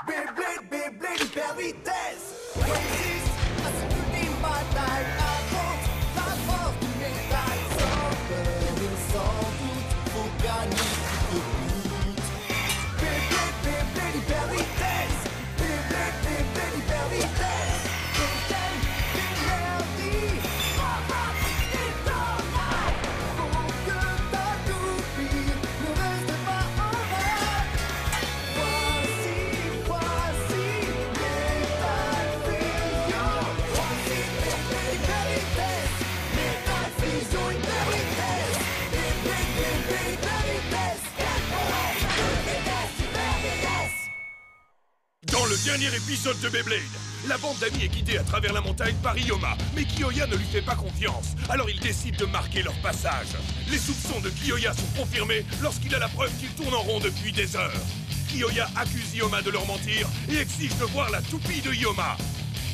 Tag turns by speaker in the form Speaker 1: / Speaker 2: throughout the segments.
Speaker 1: Beyblade, Beyblade hyper vitesse. Résiste à cette ultime bataille. Affronte la force du métal. Sans peur et sans doute, faut gagner tout de but. Beyblade, Beyblade hyper vitesse. Beyblade, Beyblade hyper vitesse. Beyblade, d'énergie. Et d'orage. Faut que ta toupie ne reste pas en rade. Voici Metal Fusion. Voici Beyblade hyper vitesse. Metal Fusion hyper vitesse. Beyblade, Beyblade hyper vitesse. Hyper vitesse.
Speaker 2: Dans le dernier épisode de Beyblade, la bande d'amis est guidée à travers la montagne par Ioma, mais Kiyoya ne lui fait pas confiance, alors il décide de marquer leur passage. Les soupçons de Kiyoya sont confirmés lorsqu'il a la preuve qu'il tourne en rond depuis des heures. Kiyoya accuse Ioma de leur mentir et exige de voir la toupie de Ioma.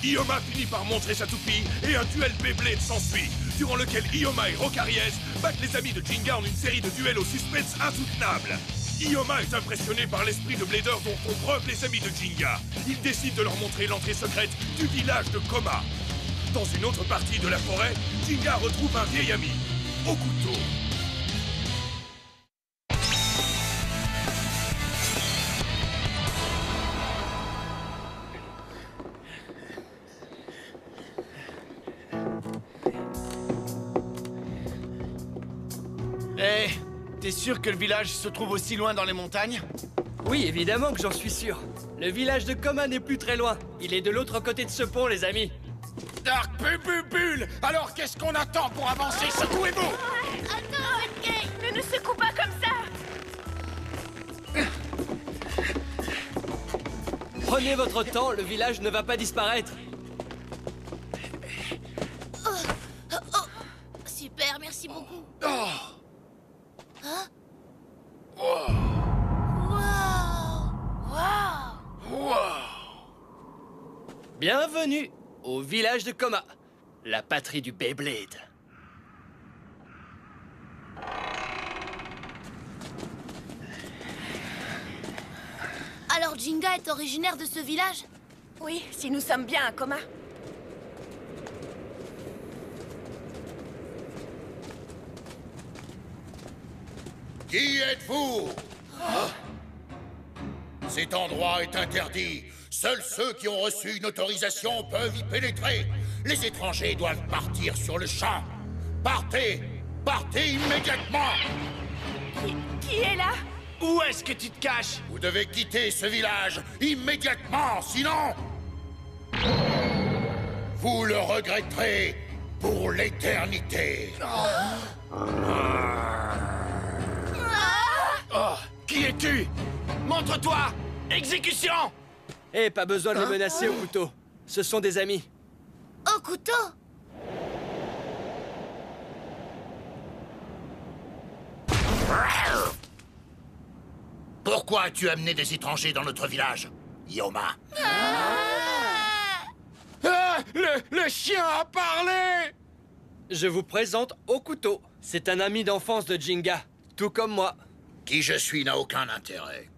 Speaker 2: Ioma finit par montrer sa toupie et un duel Beyblade s'ensuit, durant lequel Ioma et Rokaries battent les amis de Jinga en une série de duels au suspense insoutenable. Ioma est impressionné par l'esprit de Blader dont font preuve les amis de Jinga. Il décide de leur montrer l'entrée secrète du village de Koma. Dans une autre partie de la forêt, Jinga retrouve un vieil ami, Okuto.
Speaker 3: Hé, t'es sûr que le village se trouve aussi loin dans les montagnes?
Speaker 4: Oui, évidemment que j'en suis sûr. Le village de Koma n'est plus très loin. Il est de l'autre côté de ce pont, les amis.
Speaker 3: Dark Bubule! Alors qu'est-ce qu'on attend pour avancer? Secouez-vous!
Speaker 5: Attends, Redkay, ne nous secoue pas comme ça.
Speaker 4: Prenez votre temps, le village ne va pas disparaître.
Speaker 5: Super, merci beaucoup.
Speaker 3: Oh.
Speaker 5: Hein?
Speaker 3: Wow.
Speaker 5: Waouh!
Speaker 3: Wow.
Speaker 4: Bienvenue au village de Koma, la patrie du Beyblade.
Speaker 5: Alors Jinga est originaire de ce village?
Speaker 6: Oui, si nous sommes bien à Koma.
Speaker 7: Qui êtes-vous? Cet endroit est interdit. Seuls ceux qui ont reçu une autorisation peuvent y pénétrer. Les étrangers doivent partir sur le champ. Partez! Partez immédiatement!
Speaker 6: Qui est là?
Speaker 3: Où est-ce que tu te caches?
Speaker 7: Vous devez quitter ce village immédiatement, sinon... vous le regretterez pour l'éternité.
Speaker 3: Oh, qui es-tu? Montre-toi! Exécution!
Speaker 4: Eh, pas besoin de le menacer au couteau. Ce sont des amis.
Speaker 5: Au couteau?
Speaker 7: Pourquoi as-tu amené des étrangers dans notre village, Ioma?
Speaker 3: Ah, le chien a parlé!
Speaker 4: Je vous présente Okuto. C'est un ami d'enfance de Jinga, tout comme moi.
Speaker 7: Qui je suis n'a aucun intérêt.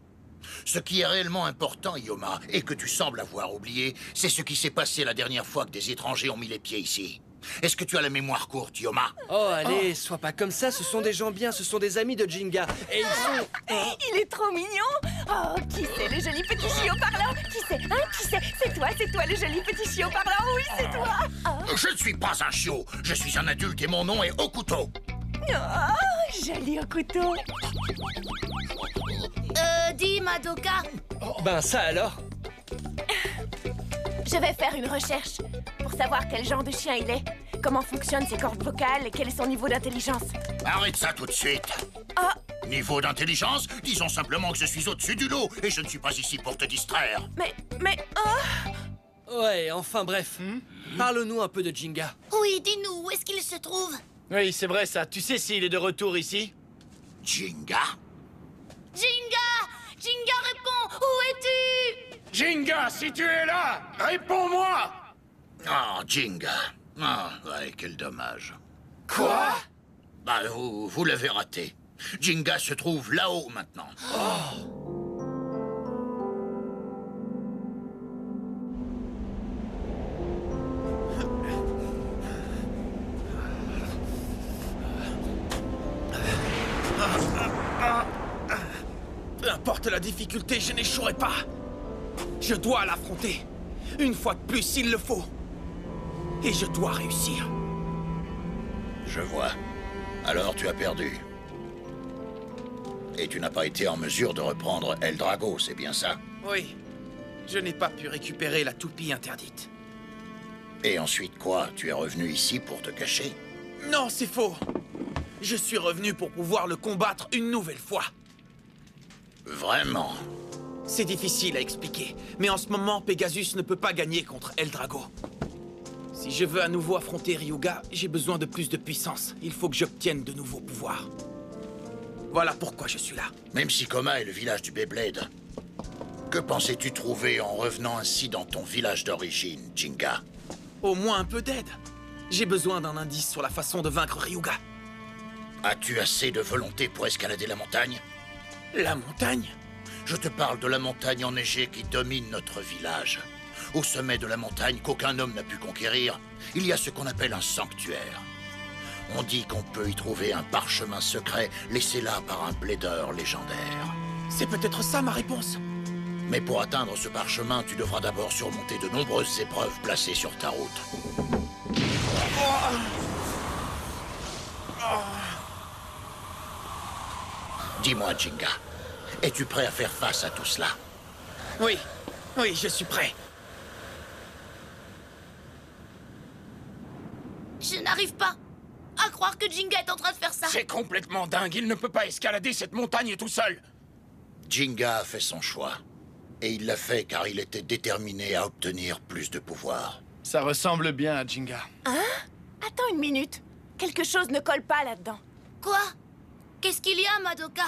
Speaker 7: Ce qui est réellement important, Ioma, et que tu sembles avoir oublié, c'est ce qui s'est passé la dernière fois que des étrangers ont mis les pieds ici. Est-ce que tu as la mémoire courte, Ioma?
Speaker 4: Oh, allez, sois pas comme ça, ce sont des gens bien, ce sont des amis de Jinga. Et ils sont...
Speaker 6: Il est trop mignon. Oh, qui c'est le joli petit chiot parlant? Qui c'est? Hein? Qui c'est? C'est toi le joli petit chiot parlant? Oui, c'est toi. Oh,
Speaker 7: Je ne suis pas un chiot, je suis un adulte et mon nom est Okuto.
Speaker 6: joli au couteau.
Speaker 5: Dis, Madoka.
Speaker 4: Ben ça alors.
Speaker 6: Je vais faire une recherche pour savoir quel genre de chien il est, comment fonctionnent ses cordes vocales et quel est son niveau d'intelligence.
Speaker 7: Arrête ça tout de suite.
Speaker 6: Oh,
Speaker 7: Niveau d'intelligence, disons simplement que je suis au-dessus du lot et je ne suis pas ici pour te distraire.
Speaker 6: oh,
Speaker 4: Ouais, enfin bref. Parle-nous un peu de Jinga.
Speaker 5: Oui, dis-nous, où est-ce qu'il se trouve?
Speaker 3: Oui, c'est vrai ça. Tu sais s'il est de retour ici?
Speaker 7: Jinga?
Speaker 5: Jinga! Jinga, réponds! Où es-tu?
Speaker 3: Jinga, si tu es là, réponds-moi!
Speaker 7: Ah, Jinga. Ah, ouais, quel dommage.
Speaker 3: Quoi?
Speaker 7: Bah, vous l'avez raté. Jinga se trouve là-haut maintenant.
Speaker 3: difficulté, je n'échouerai pas. Je dois l'affronter. Une fois de plus, s'il le faut. Et je dois réussir.
Speaker 7: Je vois. Alors tu as perdu. Et tu n'as pas été en mesure de reprendre Eldrago, c'est bien ça?
Speaker 3: Oui. Je n'ai pas pu récupérer la toupie interdite.
Speaker 7: Et ensuite quoi? Tu es revenu ici pour te cacher?
Speaker 3: Non, c'est faux. Je suis revenu pour pouvoir le combattre une nouvelle fois.
Speaker 7: Vraiment?
Speaker 3: C'est difficile à expliquer, mais en ce moment, Pegasus ne peut pas gagner contre Eldrago. Si je veux à nouveau affronter Ryuga, j'ai besoin de plus de puissance. Il faut que j'obtienne de nouveaux pouvoirs. Voilà pourquoi je suis là.
Speaker 7: Même si Koma est le village du Beyblade, que pensais-tu trouver en revenant ainsi dans ton village d'origine, Jinga?
Speaker 3: Au moins un peu d'aide. J'ai besoin d'un indice sur la façon de vaincre Ryuga.
Speaker 7: As-tu assez de volonté pour escalader la montagne?
Speaker 3: La montagne?
Speaker 7: Je te parle de la montagne enneigée qui domine notre village. Au sommet de la montagne qu'aucun homme n'a pu conquérir, il y a ce qu'on appelle un sanctuaire. On dit qu'on peut y trouver un parchemin secret laissé là par un blader légendaire.
Speaker 3: C'est peut-être ça ma réponse.
Speaker 7: Mais pour atteindre ce parchemin, tu devras d'abord surmonter de nombreuses épreuves placées sur ta route. Dis-moi, Jinga, es-tu prêt à faire face à tout cela?
Speaker 3: Oui, oui, je suis prêt.
Speaker 5: Je n'arrive pas à croire que Jinga est en train de faire ça.
Speaker 3: C'est complètement dingue, il ne peut pas escalader cette montagne tout seul.
Speaker 7: Jinga a fait son choix. Et il l'a fait car il était déterminé à obtenir plus de pouvoir.
Speaker 8: Ça ressemble bien à Jinga.
Speaker 6: Hein? Attends une minute. Quelque chose ne colle pas là-dedans.
Speaker 5: Quoi? Qu'est-ce qu'il y a, Madoka?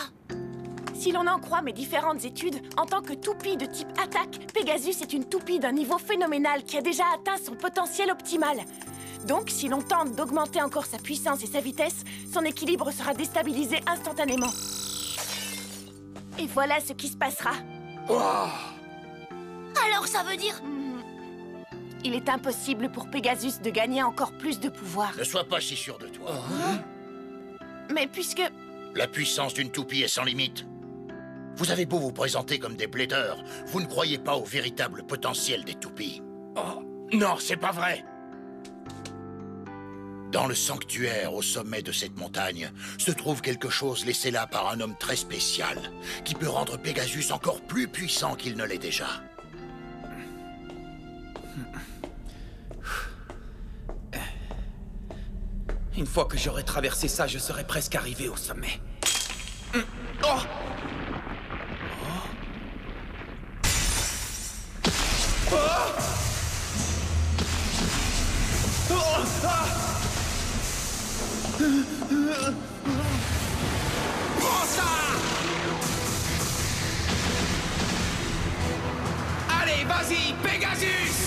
Speaker 6: Si l'on en croit mes différentes études, en tant que toupie de type attaque, Pegasus est une toupie d'un niveau phénoménal qui a déjà atteint son potentiel optimal. Donc, si l'on tente d'augmenter encore sa puissance et sa vitesse, son équilibre sera déstabilisé instantanément. Et voilà ce qui se passera.
Speaker 5: Alors ça veut dire...
Speaker 6: Il est impossible pour Pegasus de gagner encore plus de pouvoir.
Speaker 7: Ne sois pas si sûr de toi.
Speaker 6: Mais puisque...
Speaker 7: La puissance d'une toupie est sans limite. Vous avez beau vous présenter comme des bladers, vous ne croyez pas au véritable potentiel des toupies.
Speaker 3: Oh, non, c'est pas vrai.
Speaker 7: Dans le sanctuaire, au sommet de cette montagne, se trouve quelque chose laissé là par un homme très spécial, qui peut rendre Pegasus encore plus puissant qu'il ne l'est déjà.
Speaker 3: Une fois que j'aurai traversé ça, je serai presque arrivé au sommet. Oh! Allez, vas-y, Pegasus!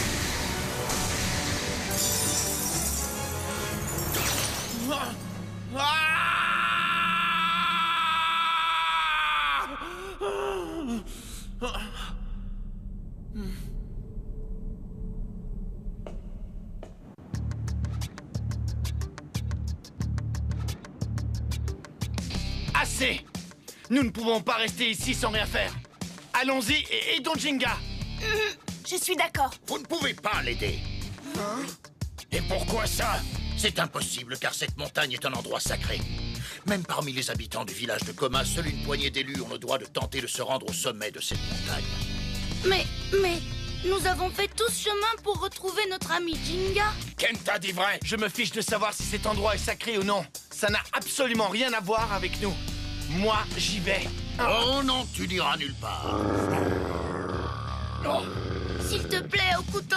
Speaker 8: Assez! Nous ne pouvons pas rester ici sans rien faire. Allons-y et aidons Jinga.
Speaker 6: Je suis d'accord.
Speaker 7: Vous ne pouvez pas l'aider.
Speaker 3: Et pourquoi ça?
Speaker 7: C'est impossible car cette montagne est un endroit sacré. Même parmi les habitants du village de Koma, seule une poignée d'élus ont le droit de tenter de se rendre au sommet de cette montagne.
Speaker 5: Mais... Nous avons fait tout ce chemin pour retrouver notre ami Jinga.
Speaker 3: Kenta dit vrai.
Speaker 8: Je me fiche de savoir si cet endroit est sacré ou non. Ça n'a absolument rien à voir avec nous. Moi, j'y vais.
Speaker 7: Oh non, tu n'iras nulle part.
Speaker 5: S'il te plaît, Okuto,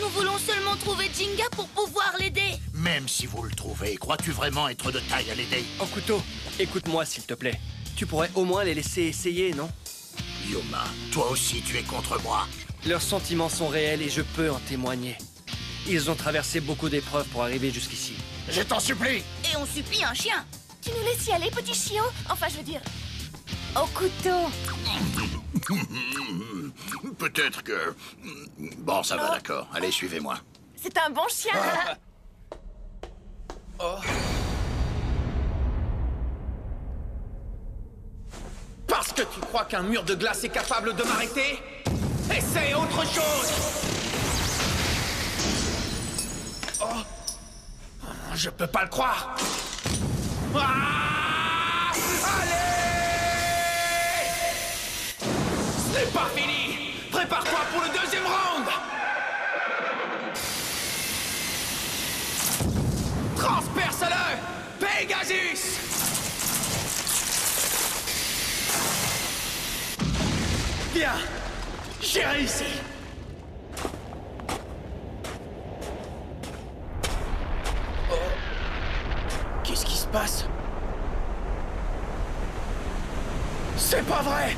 Speaker 5: nous voulons seulement trouver Jinga pour pouvoir l'aider.
Speaker 7: Même si vous le trouvez, crois-tu vraiment être de taille à l'aider?
Speaker 4: Okuto, écoute-moi s'il te plaît. Tu pourrais au moins les laisser essayer, non?
Speaker 7: Yoma, toi aussi tu es contre moi.
Speaker 4: Leurs sentiments sont réels et je peux en témoigner. Ils ont traversé beaucoup d'épreuves pour arriver jusqu'ici.
Speaker 3: Je t'en supplie.
Speaker 5: Et on supplie un chien.
Speaker 6: Tu nous laisses y aller, petit chiot? Enfin, je veux dire... Okuto.
Speaker 7: Peut-être que... Bon, ça va, d'accord. Allez, suivez-moi.
Speaker 6: C'est un bon chien.
Speaker 3: Parce que tu crois qu'un mur de glace est capable de m'arrêter? Essaye autre chose! Oh. Je peux pas le croire! Ah! Allez! Ce n'est pas fini! Prépare-toi pour le deuxième round! Transperce-le! Pegasus! Bien! J'ai réussi! Oh. Qu'est-ce qui se passe? C'est pas vrai!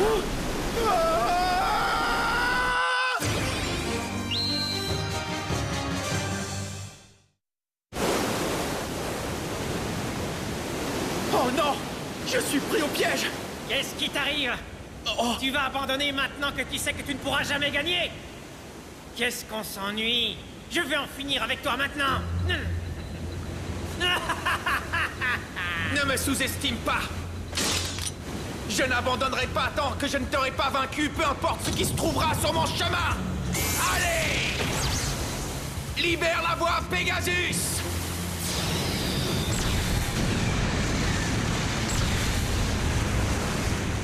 Speaker 3: Oh. Oh non! Je suis pris au piège!
Speaker 9: Qu'est-ce qui t'arrive?
Speaker 3: Oh.
Speaker 9: Tu vas abandonner maintenant que tu sais que tu ne pourras jamais gagner? Qu'est-ce qu'on s'ennuie? Je vais en finir avec toi maintenant!
Speaker 3: Ne me sous-estime pas! Je n'abandonnerai pas tant que je ne t'aurai pas vaincu, peu importe ce qui se trouvera sur mon chemin! Allez! Libère la voie, Pegasus!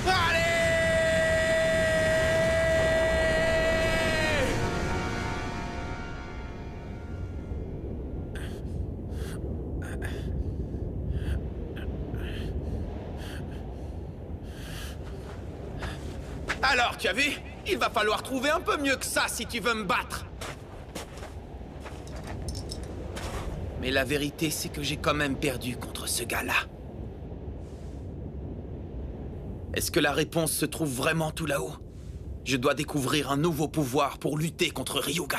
Speaker 3: Allez! Alors, tu as vu? Il va falloir trouver un peu mieux que ça si tu veux me battre. Mais la vérité, c'est que j'ai quand même perdu contre ce gars-là. Est-ce que la réponse se trouve vraiment tout là-haut? Je dois découvrir un nouveau pouvoir pour lutter contre Ryuga.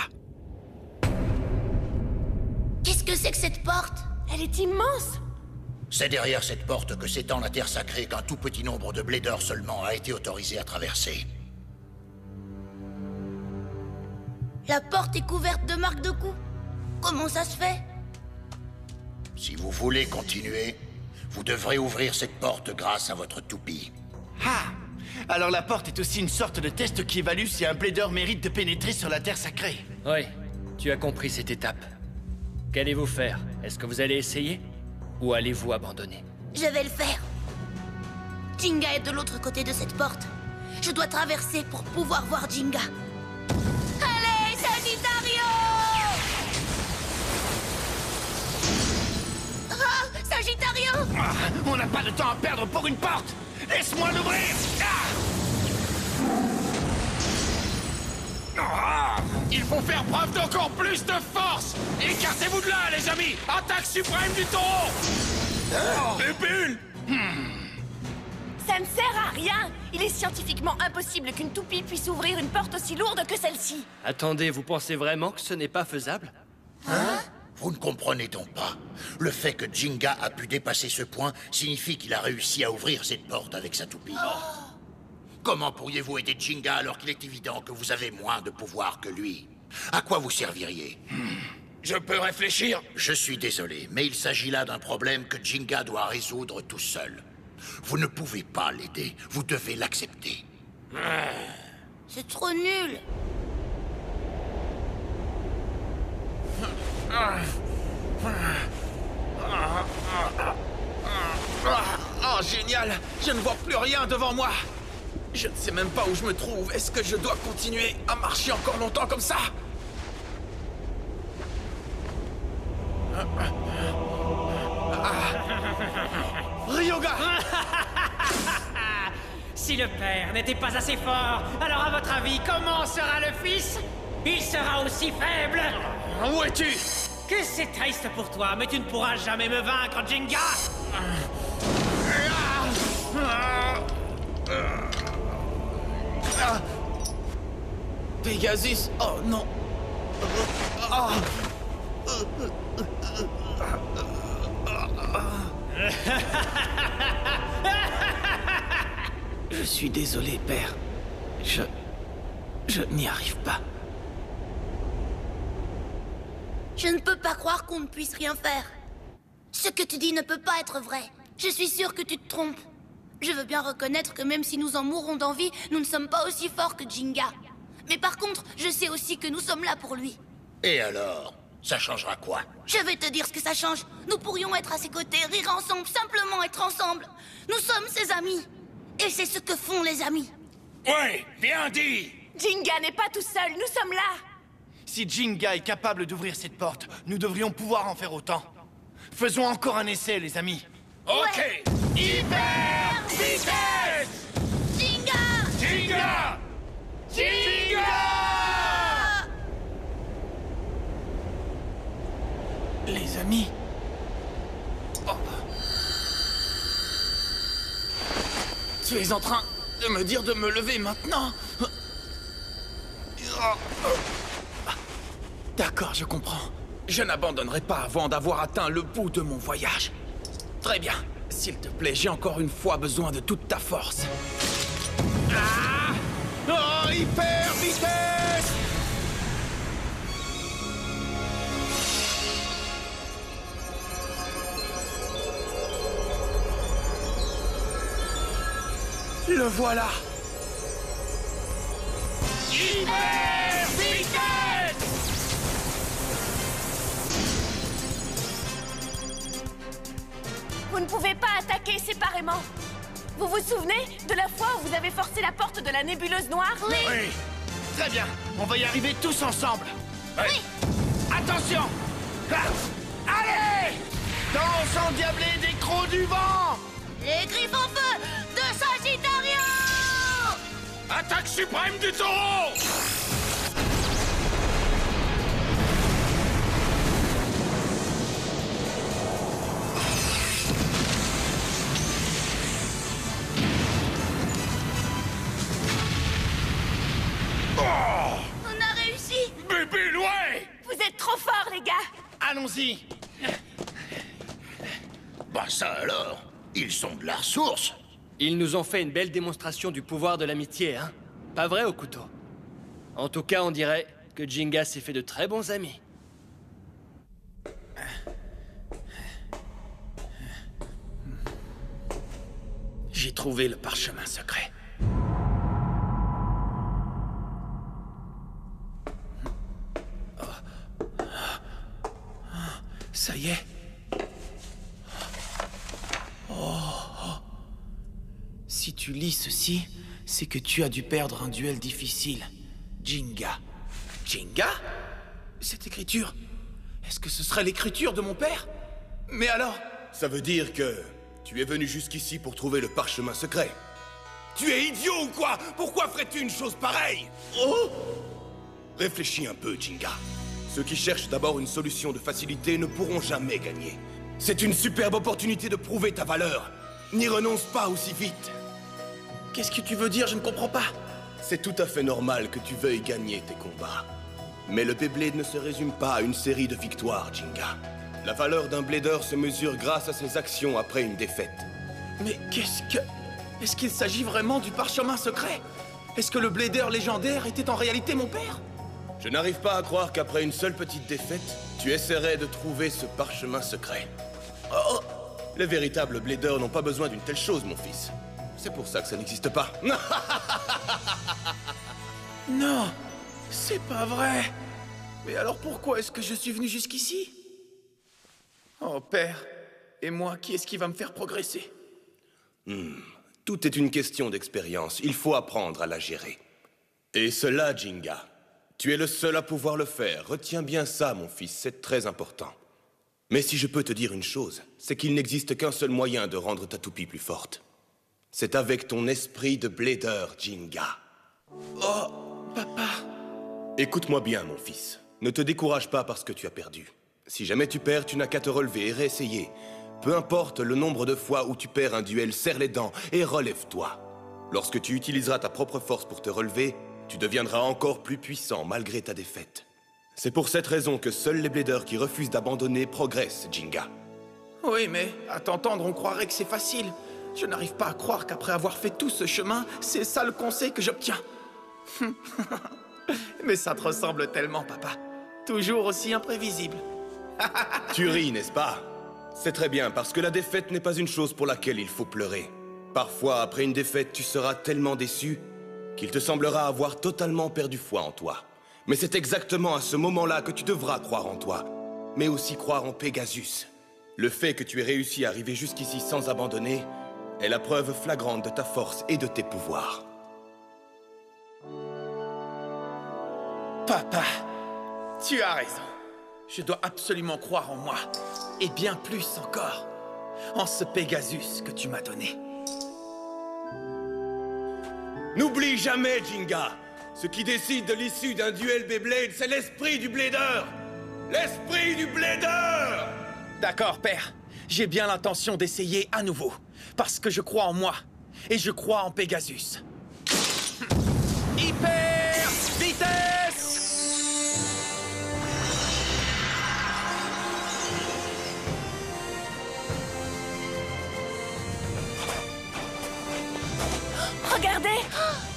Speaker 5: Qu'est-ce que c'est que cette porte?
Speaker 6: Elle est immense!
Speaker 7: C'est derrière cette porte que s'étend la Terre sacrée qu'un tout petit nombre de bladers seulement a été autorisé à traverser.
Speaker 5: La porte est couverte de marques de coups. Comment ça se fait?
Speaker 7: Si vous voulez continuer, vous devrez ouvrir cette porte grâce à votre toupie.
Speaker 8: Ah! Alors la porte est aussi une sorte de test qui évalue si un blader mérite de pénétrer sur la Terre sacrée.
Speaker 4: Oui, tu as compris cette étape. Qu'allez-vous faire? Est-ce que vous allez essayer? Ou allez-vous abandonner?
Speaker 5: Je vais le faire. Jinga est de l'autre côté de cette porte. Je dois traverser pour pouvoir voir Jinga. Allez, Sagittario! Ah, Sagittario!
Speaker 8: Ah, on n'a pas de temps à perdre pour une porte! Laisse-moi l'ouvrir!
Speaker 2: Il faut faire preuve d'encore plus de force! Écartez-vous de là, les amis! Attaque suprême du taureau! Les bulles!
Speaker 6: Ça ne sert à rien! Il est scientifiquement impossible qu'une toupie puisse ouvrir une porte aussi lourde que celle-ci.
Speaker 4: Attendez, vous pensez vraiment que ce n'est pas faisable?
Speaker 7: Vous ne comprenez donc pas. Le fait que Jinga a pu dépasser ce point signifie qu'il a réussi à ouvrir cette porte avec sa toupie. Comment pourriez-vous aider Jinga alors qu'il est évident que vous avez moins de pouvoir que lui? À quoi vous serviriez?
Speaker 2: Je peux réfléchir?
Speaker 7: Je suis désolé, mais il s'agit là d'un problème que Jinga doit résoudre tout seul. Vous ne pouvez pas l'aider, vous devez l'accepter.
Speaker 5: C'est trop nul.
Speaker 3: Oh, génial! Je ne vois plus rien devant moi! Je ne sais même pas où je me trouve. Est-ce que je dois continuer à marcher encore longtemps comme ça? Ryuga!
Speaker 9: Si le père n'était pas assez fort, alors à votre avis, comment sera le fils? Il sera aussi faible!
Speaker 3: Où es-tu?
Speaker 9: Que c'est triste pour toi, mais tu ne pourras jamais me vaincre, Jinga!
Speaker 3: Pegasus! Oh non! Je suis désolé, père. Je n'y arrive pas.
Speaker 5: Je ne peux pas croire qu'on ne puisse rien faire. Ce que tu dis ne peut pas être vrai. Je suis sûre que tu te trompes. Je veux bien reconnaître que même si nous en mourrons d'envie, nous ne sommes pas aussi forts que Jinga. Mais par contre, je sais aussi que nous sommes là pour lui.
Speaker 7: Et alors? Ça changera quoi?
Speaker 5: Je vais te dire ce que ça change. Nous pourrions être à ses côtés, rire ensemble, simplement être ensemble. Nous sommes ses amis. Et c'est ce que font les amis.
Speaker 2: Ouais, bien dit!
Speaker 6: Jinga n'est pas tout seul, nous sommes là.
Speaker 8: Si Jinga est capable d'ouvrir cette porte, nous devrions pouvoir en faire autant. Faisons encore un essai, les amis.
Speaker 2: Ok! Hyper vitesse!
Speaker 5: Jinga!
Speaker 2: Jinga! Jinga!
Speaker 3: Les amis... Oh. Tu es en train de me dire de me lever maintenant? D'accord, je comprends. Je n'abandonnerai pas avant d'avoir atteint le bout de mon voyage. Très bien. S'il te plaît, j'ai encore une fois besoin de toute ta force. Ah! Oh, hyper vitesse! Le voilà!
Speaker 2: Hyper vitesse!
Speaker 6: Vous ne pouvez pas attaquer séparément. Vous vous souvenez de la fois où vous avez forcé la porte de la nébuleuse noire?
Speaker 5: Oui.
Speaker 2: Oui!
Speaker 8: Très bien, on va y arriver tous ensemble.
Speaker 5: Oui.
Speaker 8: Attention! Ah! Allez! Danse endiablée des crocs du vent!
Speaker 5: Les griffes en feu de Sagittario!
Speaker 2: Attaque suprême du taureau!
Speaker 5: On a réussi!
Speaker 2: Bébé, ouais!
Speaker 6: Vous êtes trop forts, les gars.
Speaker 8: Allons-y!
Speaker 7: Bah ça alors, ils sont de la ressource.
Speaker 4: Ils nous ont fait une belle démonstration du pouvoir de l'amitié, hein? Pas vrai, au couteau? En tout cas, on dirait que Jinga s'est fait de très bons amis.
Speaker 3: J'ai trouvé le parchemin secret. Ça y est. Si tu lis ceci, c'est que tu as dû perdre un duel difficile. Jinga. Jinga? Cette écriture, est-ce que ce serait l'écriture de mon père? Mais alors?
Speaker 2: Ça veut dire que tu es venu jusqu'ici pour trouver le parchemin secret. Tu es idiot ou quoi? Pourquoi ferais-tu une chose pareille? Oh! Réfléchis un peu, Jinga. Ceux qui cherchent d'abord une solution de facilité ne pourront jamais gagner. C'est une superbe opportunité de prouver ta valeur. N'y renonce pas aussi vite.
Speaker 3: Qu'est-ce que tu veux dire? Je ne comprends pas.
Speaker 2: C'est tout à fait normal que tu veuilles gagner tes combats. Mais le Beyblade ne se résume pas à une série de victoires, Jinga. La valeur d'un blader se mesure grâce à ses actions après une défaite.
Speaker 3: Mais qu'est-ce que... Est-ce qu'il s'agit vraiment du parchemin secret? Est-ce que le blader légendaire était en réalité mon père?
Speaker 2: Je n'arrive pas à croire qu'après une seule petite défaite, tu essaierais de trouver ce parchemin secret. Oh! Les véritables bladers n'ont pas besoin d'une telle chose, mon fils. C'est pour ça que ça n'existe pas.
Speaker 3: Non, c'est pas vrai. Mais alors pourquoi est-ce que je suis venu jusqu'ici? Oh, père, et moi, qui est-ce qui va me faire progresser?
Speaker 2: Tout est une question d'expérience. Il faut apprendre à la gérer. Et cela, Jinga, tu es le seul à pouvoir le faire. Retiens bien ça, mon fils, c'est très important. Mais si je peux te dire une chose, c'est qu'il n'existe qu'un seul moyen de rendre ta toupie plus forte. C'est avec ton esprit de blader, Jinga.
Speaker 3: Oh, papa.
Speaker 2: Écoute-moi bien, mon fils. Ne te décourage pas parce que tu as perdu. Si jamais tu perds, tu n'as qu'à te relever et réessayer. Peu importe le nombre de fois où tu perds un duel, serre les dents et relève-toi. Lorsque tu utiliseras ta propre force pour te relever, tu deviendras encore plus puissant malgré ta défaite. C'est pour cette raison que seuls les bladers qui refusent d'abandonner progressent, Jinga.
Speaker 3: Oui, mais à t'entendre, on croirait que c'est facile. Je n'arrive pas à croire qu'après avoir fait tout ce chemin, c'est ça le conseil que j'obtiens. Mais ça te ressemble tellement, papa. Toujours aussi imprévisible.
Speaker 2: Tu ris, n'est-ce pas?
Speaker 10: C'est très bien, parce que la défaite n'est pas une chose pour laquelle il faut pleurer. Parfois, après une défaite, tu seras tellement déçu qu'il te semblera avoir totalement perdu foi en toi. Mais c'est exactement à ce moment-là que tu devras croire en toi, mais aussi croire en Pegasus. Le fait que tu aies réussi à arriver jusqu'ici sans abandonner est la preuve flagrante de ta force et de tes pouvoirs.
Speaker 3: Papa, tu as raison. Je dois absolument croire en moi. Et bien plus encore, en ce Pegasus que tu m'as donné.
Speaker 10: N'oublie jamais, Jinga! Ce qui décide de l'issue d'un duel Beyblade, c'est l'esprit du Blader! L'esprit du Blader!
Speaker 3: D'accord, père. J'ai bien l'intention d'essayer à nouveau. Parce que je crois en moi. Et je crois en Pegasus. Hyper vitesse!
Speaker 6: Regardez!